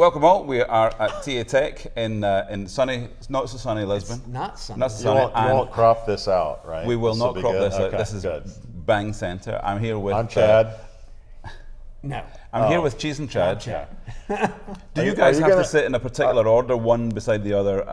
Welcome all. We are at TA Tech in sunny, not so sunny Lisbon. It's not sunny. Not so sunny. You won't crop this out, right? We will not crop this out. Okay, This is good. bang center. I'm here with. I'm Chad. No. I'm here with Cheese and Chad. Chad. Do you guys have to sit in a particular order, one beside the other?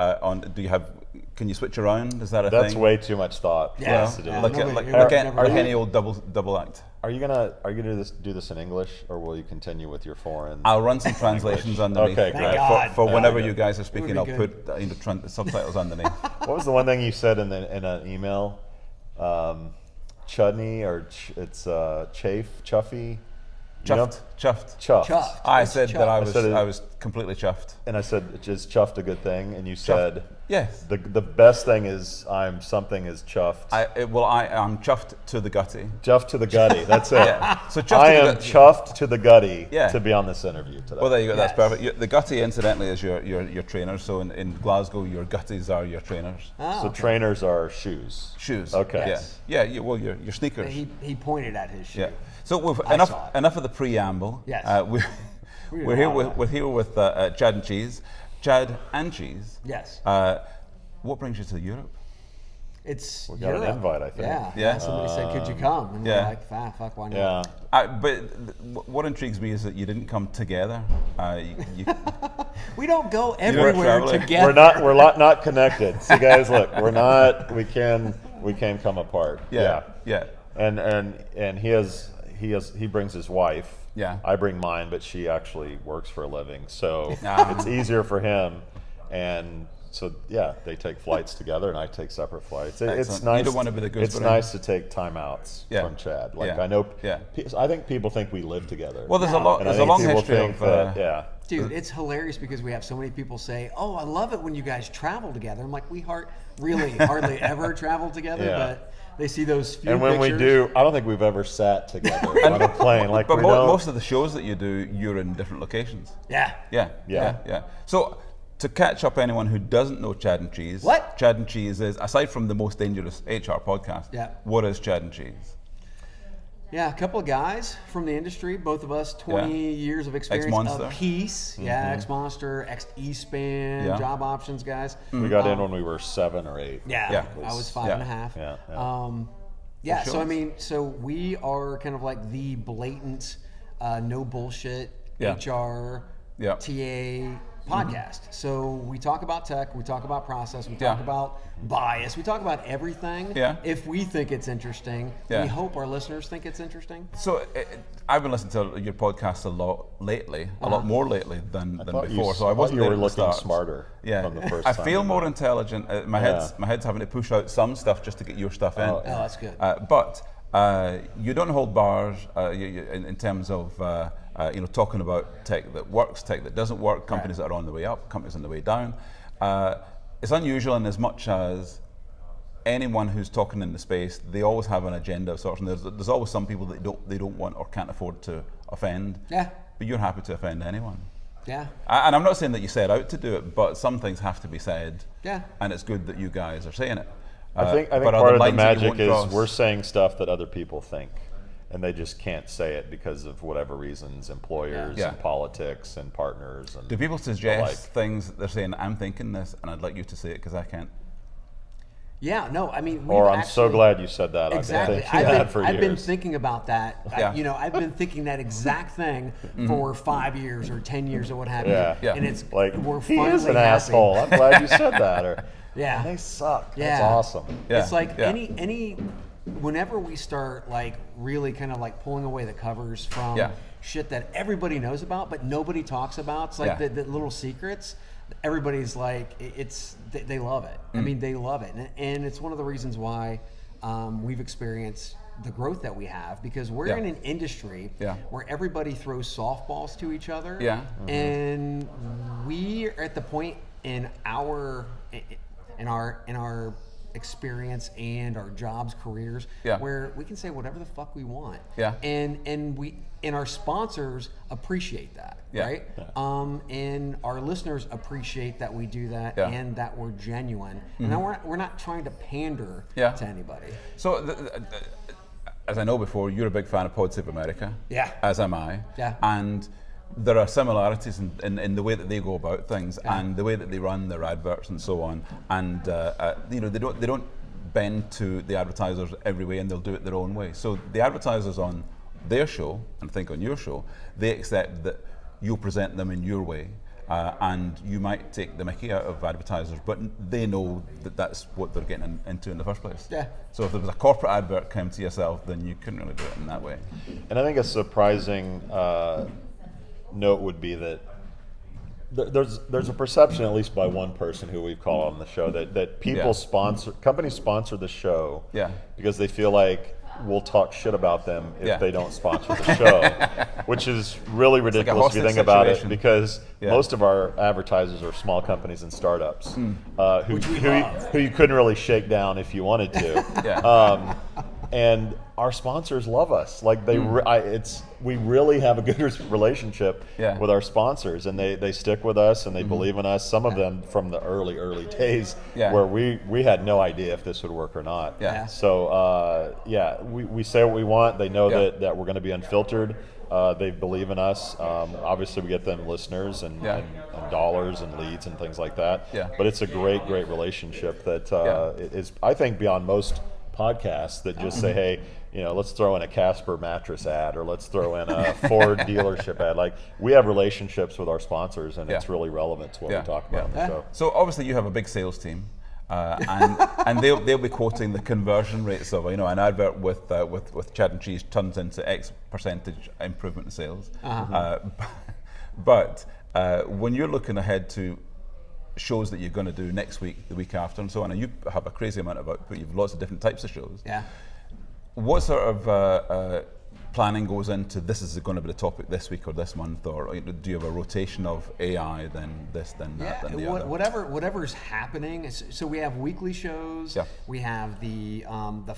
Can you switch around? Is that a thing? That's way too much thought. Yeah. to do. Yeah. Like Nobody- any old double act. Are you gonna do this in English, or will you continue with your foreign? I'll run some translations underneath. Okay, Thank great. God. For whenever Yeah. you guys are speaking, I'll Would put be subtitles underneath. What was the one thing you said in an email? Chutney or chuffy? You know? Chuffed. Chuffed. I It's said chuffed. that I said it- I was completely chuffed. And I said, is chuffed a good thing? And you said, Yes. the best thing is something is chuffed. I'm chuffed to the gutty. Chuffed to the gutty. That's it. Yeah. So chuffed I to the am gutty. chuffed to the gutty Yeah. to be on this interview today. Well, there you go. That's Yes. perfect. The gutty, incidentally, is your trainer. So in Glasgow, your gutties are your trainers. Oh, So okay. trainers are shoes. Shoes. Okay. Yes. Yeah. Well, your sneakers. He pointed at his shoe. Yeah. So we've I saw it. enough of the preamble. Yes. We're here with Chad and Cheese. Chad and Cheese. Yes. What brings you to Europe? It's We got an Europe. invite, I think. Yeah. Yeah. Somebody said, "Could you come?" And yeah. we're like, fuck, why not?" Yeah. What intrigues me is that you didn't come together. We don't go weren't everywhere traveling. together. We're not connected. See, guys, look, we can come apart. Yeah. And he brings his wife. Yeah. I bring mine, but she actually works for a living, so Ah. it's easier for him. And so yeah, they take flights together, and I take separate flights. It's Excellent. nice. You don't want to be the It's gooseberry. nice to take time outs Yeah. from Chad. Like Yeah. I know. Yeah. I think people think we live together. Well, there's a No. lot. And I There's a think long people history think of. that, yeah. Dude, it's hilarious because we have so many people say, "Oh, I love it when you guys travel together." I'm like, we hardly ever travel together, Yeah. but they see those few And when pictures. we do, I don't think we've ever sat together on a plane. Like But we know, most of the shows that you do, you're in different locations. Yeah. Yeah. So to catch up anyone who doesn't know Chad and Cheese, What? Chad and Cheese is, aside from the most dangerous HR podcast, Yeah. what is Chad and Cheese? Yeah, a couple of guys from the industry, both of us, 20 years of experience Ex-Monster. apiece. Yeah, ex-Monster, ex-Eastpan, Yeah. job options guys. we got in when we were 7 or 8. Yeah, Yeah. I was 5 Yeah. and a half. Yeah, Yeah, For so I sure. mean, so we are kind of like the blatant, no bullshit Yeah. HR, Yeah. TA podcast. So we talk about tech, we talk about process, we talk Yeah. about bias, we talk about everything. Yeah. If we think it's interesting, Yeah. we hope our listeners think it's interesting. So I've been listening to your podcast a lot lately, a lot more lately than thought before. So I thought wasn't you there were at the looking start. smarter Yeah, from the first I time feel you more met. intelligent. My head's having to push out some stuff just to get your stuff in. Oh, Oh, that's good. But you don't hold bars in terms of talking about tech that works, tech that doesn't work, companies that are on the way up, companies on the way down. It's unusual in as much as anyone who's talking in the space, they always have an agenda of sorts, and there's always some people that they don't want or can't afford to offend. Yeah. But you're happy to offend anyone. Yeah. And I'm not saying that you set out to do it, but some things have to be said. Yeah. And it's good that you guys are saying it. I think but are part of the lines that you magic won't is cross? we're saying stuff that other people think, and they just can't say it because of whatever reasons, employers Yeah. and politics and partners. And Do people suggest like- things that they're saying, I'm thinking this, and I'd like you to say it because I can't? Yeah, no, I mean, or we've I'm so actually- glad you said that. Exactly. I've been thinking that for years. I've been thinking about that. Yeah. I've been thinking that exact thing for 5 years or 10 years or what have you. Yeah. Yeah. And it's like, we're he finally is an happy. asshole. I'm glad you said that. Or Yeah. they suck. Yeah. That's awesome. Yeah. It's like Yeah. any whenever we start like really kind of like pulling away the covers from Yeah. shit that everybody knows about but nobody talks about. It's like Yeah. the little secrets. Everybody's like they love it. I mean, they love it, and it's one of the reasons why we've experienced the growth that we have because we're Yeah. in an industry Yeah. where everybody throws softballs to each other. Yeah. And we are at the point in our experience and our jobs, careers, Yeah. where we can say whatever the fuck we want. Yeah. And our sponsors appreciate that, Yeah. right? And our listeners appreciate that we do that Yeah. and that we're genuine. And that we're not trying to pander Yeah. to anybody. So, as I know before, you're a big fan of Pod Save America. Yeah. As am I. Yeah. And there are similarities in the way that they go about things and the way that they run their adverts and so on. And they don't bend to the advertisers every way, and they'll do it their own way. So the advertisers on their show, and I think on your show, they accept that you'll present them in your way. And you might take the mickey out of advertisers, but they know that that's what they're getting into in the first place. Yeah. So if there was a corporate advert come to yourself, then you couldn't really do it in that way. And I think a surprising note would be that there's a perception, at least by one person who we've called on the show, that people companies sponsor the show because they feel like we'll talk shit about them if they don't sponsor the show, which is really ridiculous if you think about it, because most of our advertisers are small companies and startups who you couldn't really shake down if you wanted to. And our sponsors love us. Like we really have a good relationship with our sponsors, and they stick with us and they believe in us. Some of them from the early days where we had no idea if this would work or not. So we say what we want. They know that we're going to be unfiltered. They believe in us. Obviously, we get them listeners and dollars and leads and things like that. But it's a great relationship that is, I think, beyond most podcasts that just say, hey, let's throw in a Casper mattress ad, or let's throw in a Ford dealership ad. Like, we have relationships with our sponsors, and it's really relevant to what we talk about on the show. So obviously you have a big sales team, and they'll be quoting the conversion rates of an advert with Chad and Cheese turns into X percentage improvement in sales. But when you're looking ahead to shows that you're going to do next week, the week after, and so on, and you have a crazy amount of output, you've lots of different types of shows. What sort of planning goes into this is going to be the topic this week or this month, or do you have a rotation of AI, then this, then that, then the other? Whatever's happening. So we have weekly shows. We have the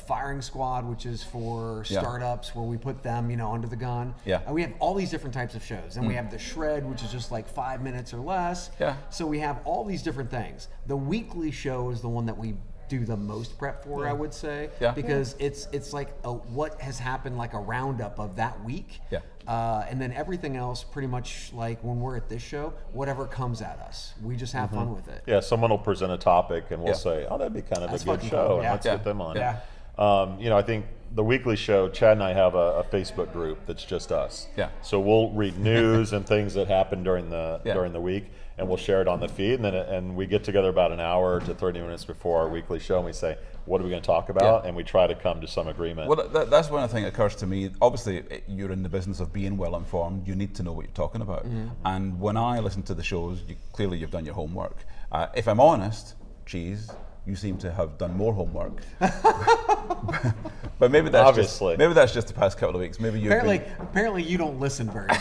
firing squad, which is for startups, where we put them under the gun. And we have all these different types of shows. And we have the shred, which is just like 5 minutes or less. So we have all these different things. The weekly show is the one that we do the most prep for, I would say, because it's like what has happened, like a roundup of that week, and then everything else, pretty much like when we're at this show, whatever comes at us, we just have fun with it. Someone will present a topic, and we'll say, "Oh, that'd be kind of a good show, and let's get them on." I think the weekly show, Chad and I have a Facebook group that's just us. So we'll read news and things that happen during the week, and we'll share it on the feed, and we get together about an hour to 30 minutes before our weekly show, and we say, what are we going to talk about? And we try to come to some agreement. Well, that's one thing that occurs to me. Obviously, you're in the business of being well informed. You need to know what you're talking about. And when I listen to the shows, clearly you've done your homework. If I'm honest, Cheese, you seem to have done more homework. But maybe that's just the past couple of weeks. Maybe you apparently you don't listen very much.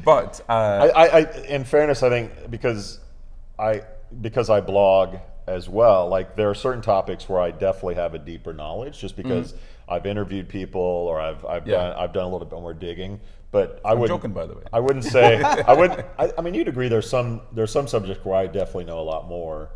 But I in fairness, I think because I blog as well, like there are certain topics where I definitely have a deeper knowledge, just because I've interviewed people, or I've done a little bit more digging. But I'm joking, by the way. I wouldn't say I mean, you'd agree there's some subjects where I definitely know a lot more.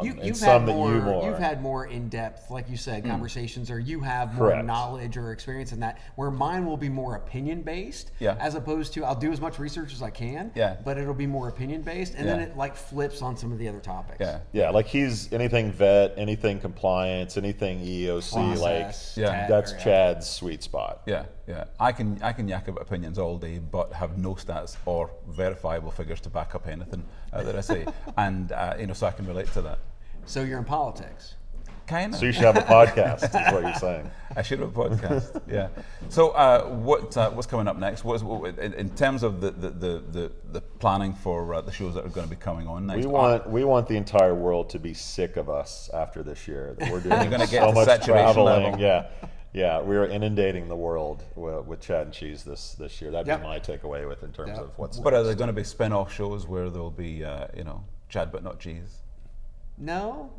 You've had more in-depth, like you said, conversations, or you have more knowledge or experience in that, where mine will be more opinion-based, as opposed to I'll do as much research as I can, but it'll be more opinion-based, and then it like flips on some of the other topics. Like he's anything vet, anything compliance, anything EEOC, that's Chad's sweet spot. I can yak about opinions all day, but have no stats or verifiable figures to back up anything that I say, and so I can relate to that. So you're in politics. Kind of. So you should have a podcast, is what you're saying. I should have a podcast. So what's coming up next? In terms of the planning for the shows that are going to be coming on next? We want the entire world to be sick of us after this year. That we're doing you're going to get so to much saturation traveling. level. Yeah, we are inundating the world with Chad and Cheese this year. That'd be my takeaway in terms of what's. But are there going to be spin-off shows where there'll be Chad but not Cheese? No,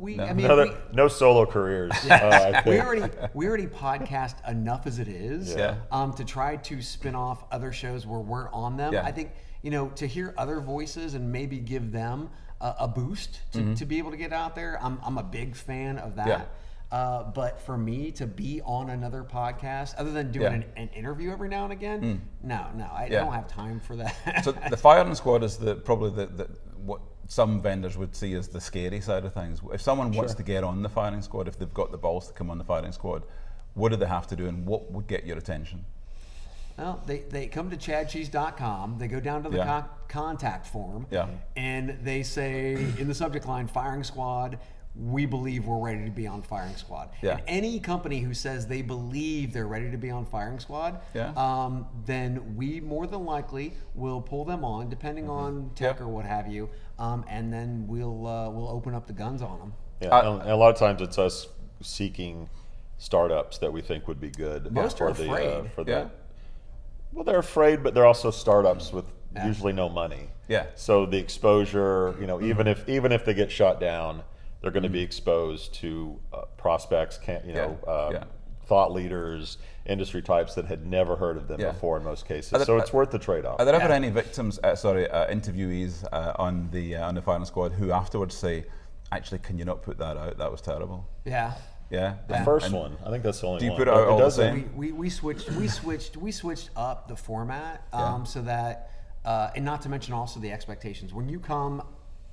no solo careers. We already podcast enough as it is. To try to spin off other shows where we're on them. I think to hear other voices and maybe give them a boost to be able to get out there. I'm a big fan of that. But for me to be on another podcast, other than doing an interview every now and again, no, I don't have time for that. So the firing squad is probably what some vendors would see as the scary side of things. If someone wants to get on the firing squad, if they've got the balls to come on the firing squad, what do they have to do, and what would get your attention? Well, they come to chadcheese.com, they go down to the contact form, and they say in the subject line, firing squad, we believe we're ready to be on firing squad. And any company who says they believe they're ready to be on firing squad, then we more than likely will pull them on, depending on tech or what have you, and then we'll open up the guns on them. And a lot of times it's us seeking startups that we think would be good. Most are afraid. Well, they're afraid, but they're also startups with usually no money. So the exposure, even if they get shot down, they're going to be exposed to prospects, thought leaders, industry types that had never heard of them before in most cases. So it's worth the trade-off. Are there ever any interviewees on the firing squad who afterwards say, "Actually, can you not put that out? That was terrible." Yeah. The first one, I think that's the only one. Do you put it out all the same? We switched up the format so that, and not to mention also the expectations. When you come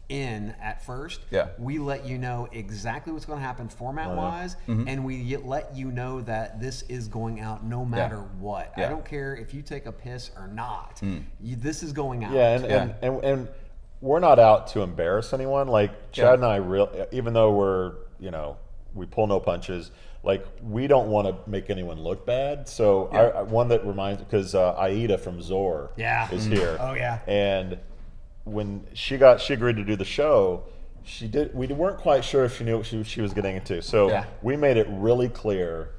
in at first, we let you know exactly what's going to happen format-wise, and we let you know that this is going out no matter what. I don't care if you take a piss or not. This is going out. And we're not out to embarrass anyone. Like Chad and I, even though we pull no punches. Like, we don't want to make anyone look bad. So one that reminds, because Aida from Zor is here. Oh yeah. And when she agreed to do the show, we weren't quite sure if she knew what she was getting into. So we made it really clear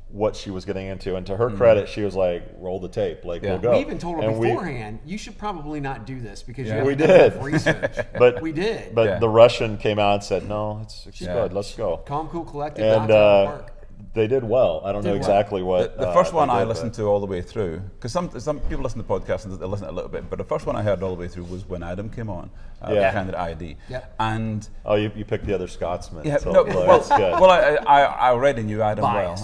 what she was getting into, and to her credit, she was like, "Roll the tape, we'll go." We even told her beforehand, you should probably not do this because you haven't done enough research. But we did. But the Russian came out and said, "No, it's good. Let's go." Calm, cool, collected. And they did well. I don't know exactly what. The first one I listened to all the way through, because some people listen to podcasts and they listen a little bit, but the first one I heard all the way through was when Adam came on, Candidate ID. And you picked the other Scotsman. So that's good. Well, I already knew Adam well,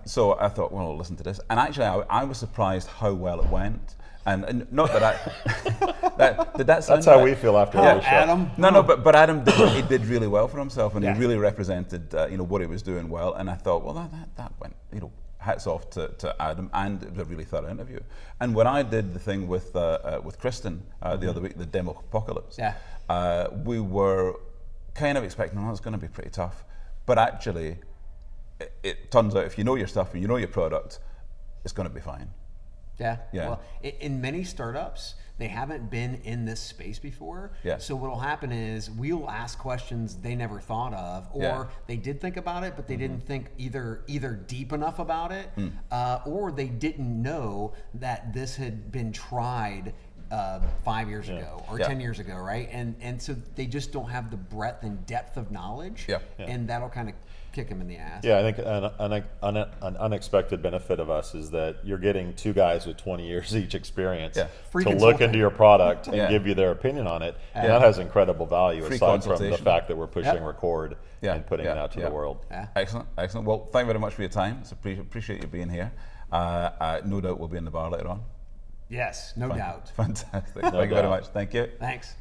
so I thought, well, I'll listen to this. And actually, I was surprised how well it went. And not that did that sound That's how we feel after the show. Adam? No, but Adam did really well for himself, and he really represented what he was doing well. And I thought, well, that went, hats off to Adam, and it was a really thorough interview. And when I did the thing with Kristen the other week, the Demo Apocalypse, we were kind of expecting, it's going to be pretty tough. But actually, it turns out if you know your stuff and you know your product, it's going to be fine. Yeah. Well, in many startups, they haven't been in this space before. So what will happen is we'll ask questions they never thought of, or they did think about it, but they didn't think either deep enough about it, or they didn't know that this had been tried 5 years ago or 10 years ago, right? And so they just don't have the breadth and depth of knowledge, and that'll kind of kick them in the ass. I think an unexpected benefit of us is that you're getting two guys with 20 years each experience to look into your product and give you their opinion on it, and that has incredible value aside from the fact that we're pushing record and putting it out to the world. Excellent. Well, thank you very much for your time. Appreciate you being here. No doubt we'll be in the bar later on. Yes, no doubt. Fantastic. Thank you very much. Thank you. Thanks.